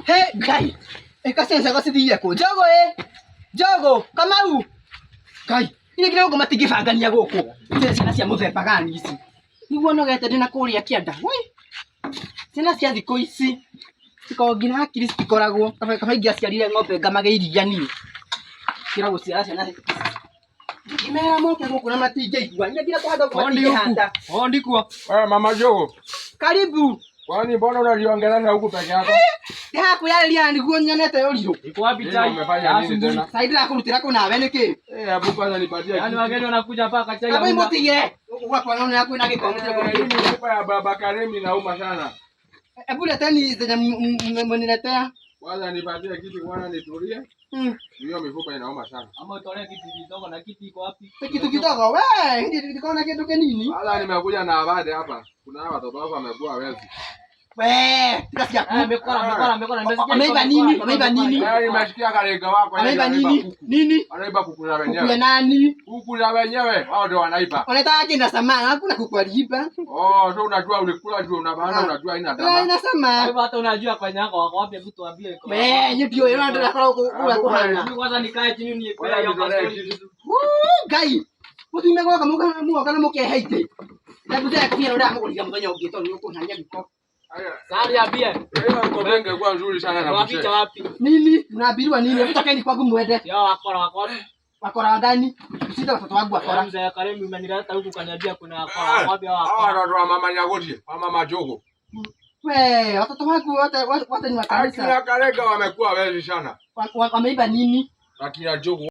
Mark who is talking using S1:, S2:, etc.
S1: He, Ngai. Kasensa gacithire ku. Njogo, Kamau. Ngai, ini kira ngo matingibangania guku. Ciana cia muthemba gani ici? Niguo nogete ndina kuria kianda. Wai. Ciana cia thikũ ici. Tikoragwo nginya hakiri citikoragwo. Kaba ingĩaciarire ng'ombe ngamage iria niĩ. Kira gũciara ciana. Ngimera moke gũkũ na matingĩigua. Nginya kũhanda gũkũ matingĩhanda.
S2: Ndikuwa. Mama Njogo.
S1: Karibu.
S2: Kwani mbona unaliongelea huku peke yako?
S1: Ndakũyarĩria niguo nyonete ũrirũ.
S2: Iko wapi chai? Umefanya nini tena?
S1: Sasa ndĩrakũrutĩra kũ nawe nĩkĩ?
S2: Hapo kwanza nipatie.
S3: Yaani wageni wanakuja hapa chai.
S1: Hapo imutige. Kwa kwa naona yako ina gĩko.
S2: Hii ni chupa ya baba Karemi nauma sana.
S1: Hebu leteni zenye mmeniletea.
S2: Kwanza nipatie kiti kwanza nitulie. Hiyo mifupa inauma sana.
S3: Ama utolee kiti kidogo na kiti iko wapi?
S1: Kitu kidogo wewe, ndio na kitu kinini?
S2: Sasa nimekuja na habari hapa. Kuna watoto wako wamekuwa wezi.
S1: Wewe, tukasikia
S3: Amekora.
S1: Ameiba nini? Ameiba nini?
S2: Nimesikia kalega wako.
S1: Ameiba nini? Nini?
S2: Anaiba kuku za wenyewe.
S1: Kuku ya nani?
S2: Kuku za wenyewe, wao ndio wanaiba.
S1: Unataka kinda samana, hakuna kuku aliiba.
S2: So unajua ulikula ndio unabana unajua haina dama.
S1: Ina samana.
S3: Hivyo hata unajua panya yako wako wapi, hebu tuambie iko.
S1: Wewe, ndio yeye ndio anataka kula kuhana.
S3: Mimi kwanza nikae chini niepea hiyo passport.
S1: Gai. Mutu imegwa kama muoka na muke haite. Hebu tena kufia ndio amukulia mganya ugeto ni uko hanya biko.
S3: Sasa niambie.
S2: Hiyo ngombe kwa nzuri sana na
S3: Wapi cha wapi?
S1: Nini? Unaabiriwa nini? Utakeni kwangu mwende.
S3: Yao wakora.
S1: Wakora ndani. Usita watoto wangu wakora.
S3: Mzee Karemi umenileta huku kaniambia kuna wakora. Wapi hao
S2: Hawa
S3: wakora?
S2: watoto wa mama Nyagoti, mama Njogo.
S1: We, watoto wangu wote ni wa kanisa.
S2: Akina Karega wamekuwa wezi sana.
S1: Wameiba nini?
S2: Akina Njogo